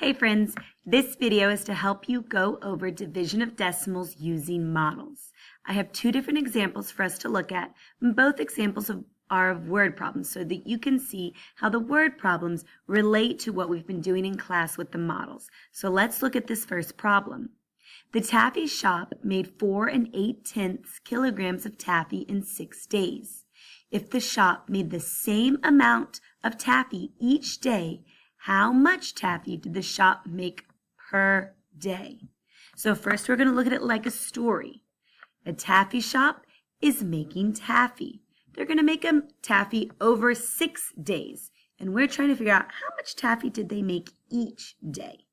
Hey friends, this video is to help you go over division of decimals using models. I have two different examples for us to look at. Both examples are of word problems so that you can see how the word problems relate to what we've been doing in class with the models. So let's look at this first problem. The taffy shop made 4 8/10 kilograms of taffy in 6 days. If the shop made the same amount of taffy each day, how much taffy did the shop make per day? So first we're going to look at it like a story. A taffy shop is making taffy. They're going to make a taffy over 6 days. And we're trying to figure out how much taffy did they make each day.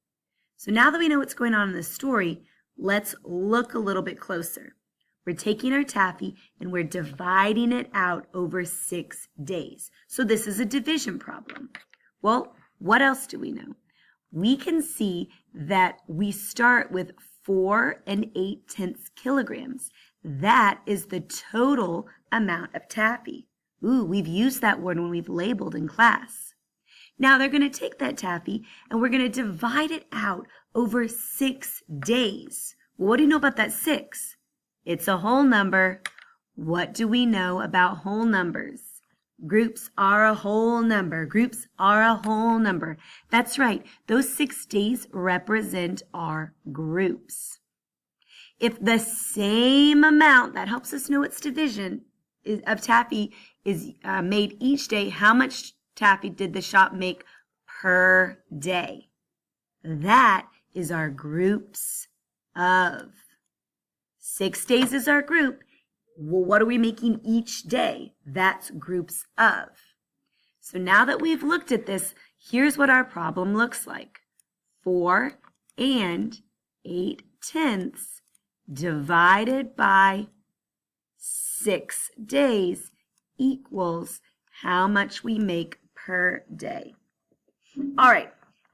So now that we know what's going on in the story, let's look a little bit closer. We're taking our taffy and we're dividing it out over 6 days. So this is a division problem. Well, what else do we know? We can see that we start with 4 8/10 kilograms. That is the total amount of taffy. Ooh, we've used that word when we've labeled in class. Now they're going to take that taffy and we're going to divide it out over 6 days. Well, what do you know about that 6? It's a whole number. What do we know about whole numbers? Groups are a whole number. Groups are a whole number. That's right. Those 6 days represent our groups. If the same amount, that helps us know its division, of taffy is made each day, how much taffy did the shop make per day? That is our groups of. 6 days is our group. Well, what are we making each day? That's groups of. So now that we've looked at this, here's what our problem looks like. 4 8/10 divided by 6 days equals how much we make per day. All right,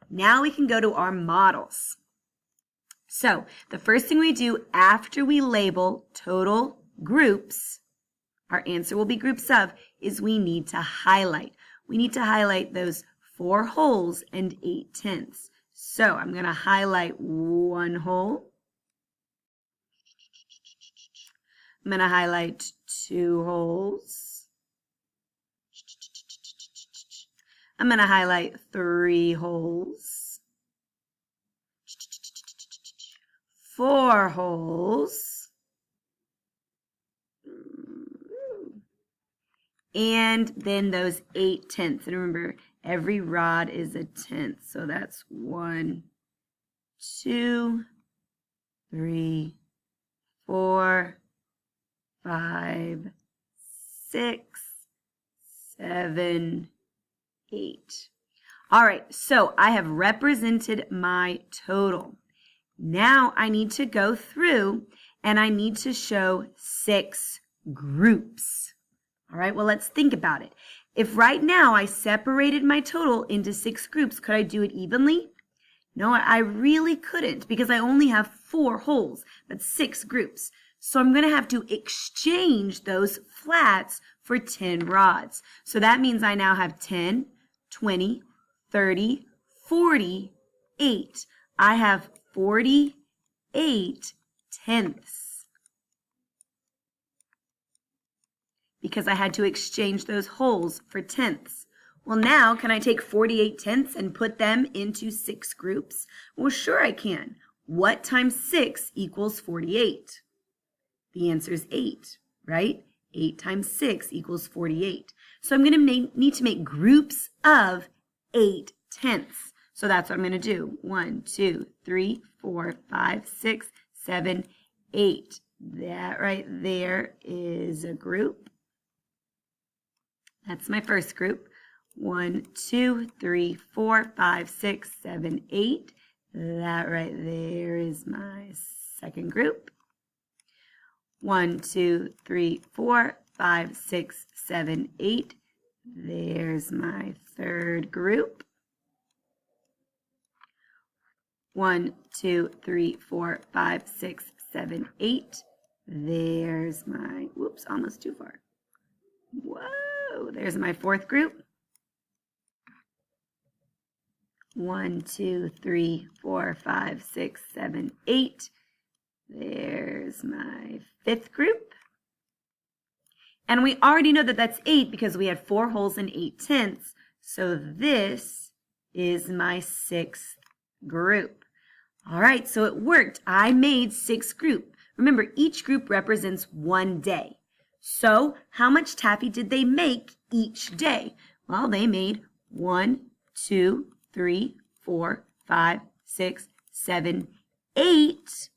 now we can go to our models. So the first thing we do after we label total groups, our answer will be groups of, is we need to highlight. We need to highlight those 4 wholes and 8/10. So I'm going to highlight 1 whole. I'm going to highlight 2 wholes. I'm going to highlight 3 wholes. 4 wholes. And then those 8/10. And remember, every rod is a tenth. So that's 1, 2, 3, 4, 5, 6, 7, 8. All right, so I have represented my total. Now I need to go through and I need to show 6 groups. All right, well, let's think about it. If right now I separated my total into 6 groups, could I do it evenly? No, I really couldn't because I only have 4 wholes. That's 6 groups. So I'm going to have to exchange those flats for 10 rods. So that means I now have 10, 20, 30, 48. I have 48/10. Because I had to exchange those wholes for tenths. Well, now, can I take 48/10 and put them into 6 groups? Well, sure I can. What times 6 equals 48? The answer is 8, right? 8 times 6 equals 48. So I'm going to need to make groups of 8/10. So that's what I'm going to do. 1, 2, 3, 4, 5, 6, 7, 8. That right there is a group. That's my first group. 1, 2, 3, 4, 5, 6, 7, 8. That right there is my second group. 1, 2, 3, 4, 5, 6, 7, 8. There's my third group. 1, 2, 3, 4, 5, 6, 7, 8. There's my, whoops, almost too far. Whoa, there's my fourth group. 1, 2, 3, 4, 5, 6, 7, 8. There's my fifth group. And we already know that that's 8 because we had 4 holes and 8/10. So this is my sixth group. All right, so it worked. I made 6 groups. Remember, each group represents one day. So how much taffy did they make each day? Well, they made 1, 2, 3, 4, 5, 6, 7, 8,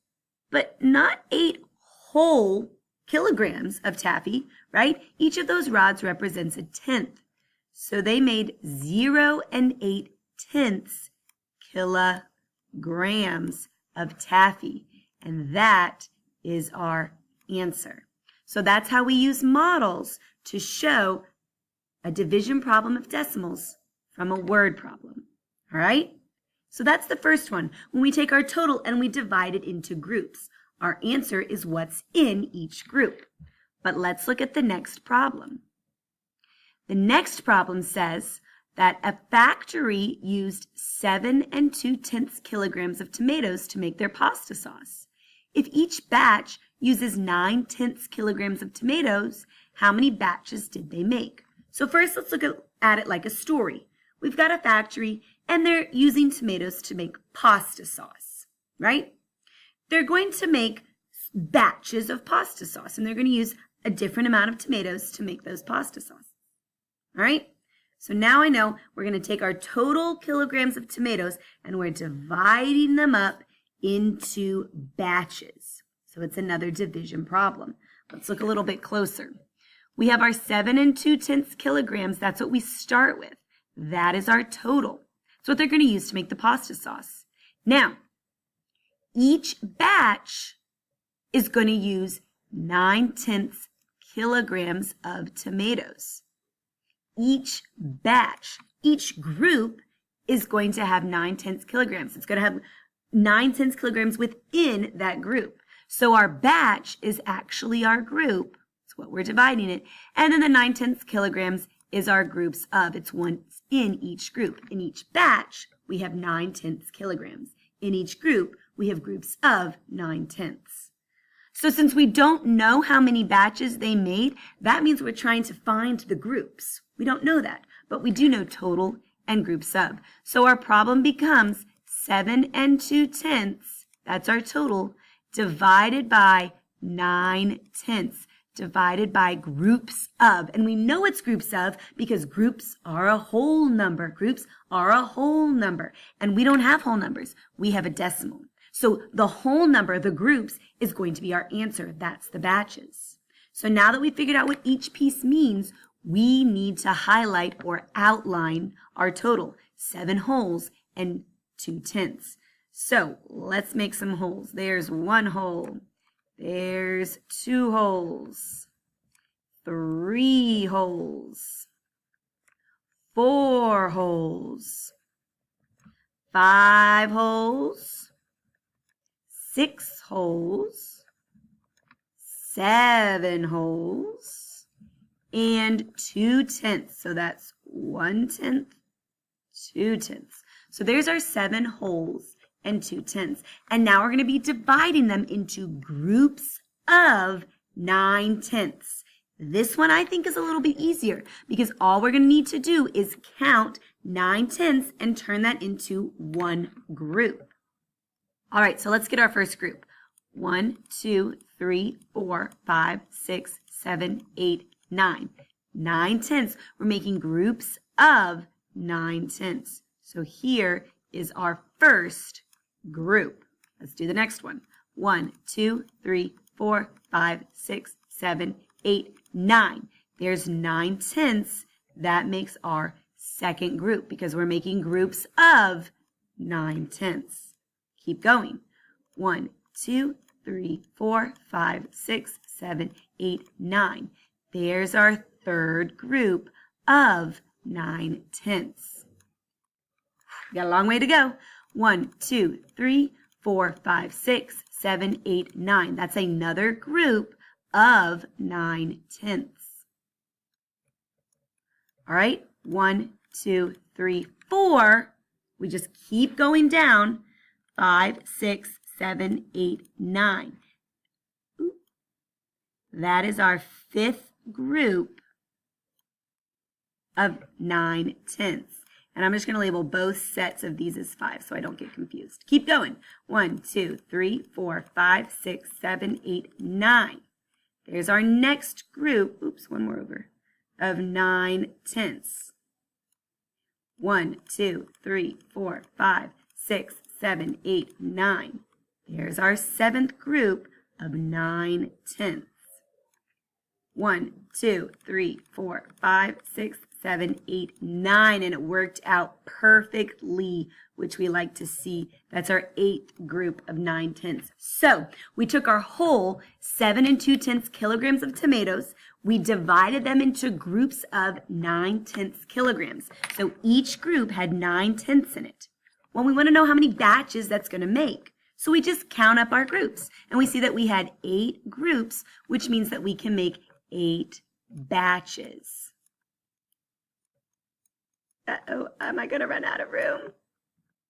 but not 8 whole kilograms of taffy, right? Each of those rods represents a tenth. So they made 0 and 8/10 kilograms of taffy, and that is our answer. So that's how we use models to show a division problem of decimals from a word problem. All right? So that's the first one. When we take our total and we divide it into groups, our answer is what's in each group. But let's look at the next problem. The next problem says that a factory used 7 2/10 kilograms of tomatoes to make their pasta sauce. If each batch uses 9/10 kilograms of tomatoes, how many batches did they make? So first, let's look at it like a story. We've got a factory, and they're using tomatoes to make pasta sauce, right? They're going to make batches of pasta sauce, and they're going to use a different amount of tomatoes to make those pasta sauce. All right? So now I know we're going to take our total kilograms of tomatoes, and we're dividing them up into batches. So it's another division problem. Let's look a little bit closer. We have our 7 2/10 kilograms. That's what we start with. That is our total. It's what they're going to use to make the pasta sauce. Now, each batch is going to use 9/10 kilograms of tomatoes. Each batch, each group is going to have 9/10 kilograms. It's going to have 9/10 kilograms within that group. So our batch is actually our group. It's what we're dividing it. And then the 9/10 kilograms is our groups of. It's what's in each group. In each batch, we have 9/10 kilograms. In each group, we have groups of 9/10. So since we don't know how many batches they made, that means we're trying to find the groups. We don't know that, but we do know total and groups of. So our problem becomes 7 2/10, that's our total, divided by 9/10, divided by groups of. And we know it's groups of because groups are a whole number. Groups are a whole number. And we don't have whole numbers. We have a decimal. So the whole number, the groups, is going to be our answer. That's the batches. So now that we figured out what each piece means, we need to highlight or outline our total, 7 wholes and 2/10. So let's make some holes. There's 1 hole. There's 2 holes. 3 holes. 4 holes. 5 holes. 6 holes. 7 holes. And 2/10. So that's 1/10, 2/10. So there's our 7 holes and 2/10. And now we're going to be dividing them into groups of 9/10. This one I think is a little bit easier because all we're going to need to do is count 9/10 and turn that into one group. All right, so let's get our first group. 1, 2, 3, 4, 5, 6, 7, 8, 9. 9/10. We're making groups of 9/10. So here is our first group. Let's do the next one. 1, 2, 3, 4, 5, 6, 7, 8, 9. There's 9/10. That makes our second group because we're making groups of 9/10. Keep going. 1, 2, 3, 4, 5, 6, 7, 8, 9. There's our third group of 9/10. We got a long way to go. 1, 2, 3, 4, 5, 6, 7, 8, 9. That's another group of 9/10. All right, 1, 2, 3, 4. We just keep going down. 5, 6, 7, 8, 9. That is our fifth group of 9/10. And I'm just going to label both sets of these as 5 so I don't get confused. Keep going. 1, 2, 3, 4, 5, 6, 7, 8, 9. There's our next group. Oops, one more over. Of 9/10. 1, 2, 3, 4, 5, 6, 7, 8, 9. There's our seventh group of 9/10. 1, 2, 3, 4, 5, 6, 7, 8, 9. And it worked out perfectly, which we like to see. That's our eighth group of 9/10. So we took our whole 7 2/10 kilograms of tomatoes. We divided them into groups of 9/10 kilograms. So each group had 9/10 in it. Well, we want to know how many batches that's going to make. So we just count up our groups. And we see that we had 8 groups, which means that we can make 8 batches. Uh-oh, am I going to run out of room?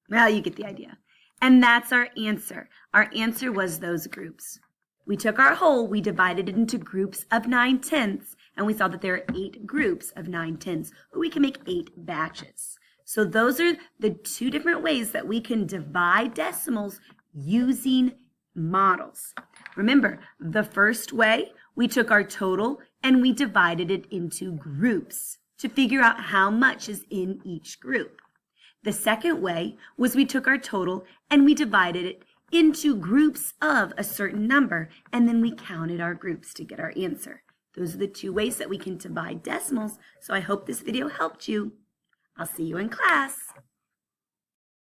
Well, you get the idea. And that's our answer. Our answer was those groups. We took our whole, we divided it into groups of 9/10, and we saw that there are 8 groups of 9/10, or we can make 8 batches. So those are the 2 different ways that we can divide decimals using models. Remember, the first way, we took our total and we divided it into groups to figure out how much is in each group. The second way was we took our total and we divided it into groups of a certain number, and then we counted our groups to get our answer. Those are the 2 ways that we can divide decimals, so I hope this video helped you. I'll see you in class.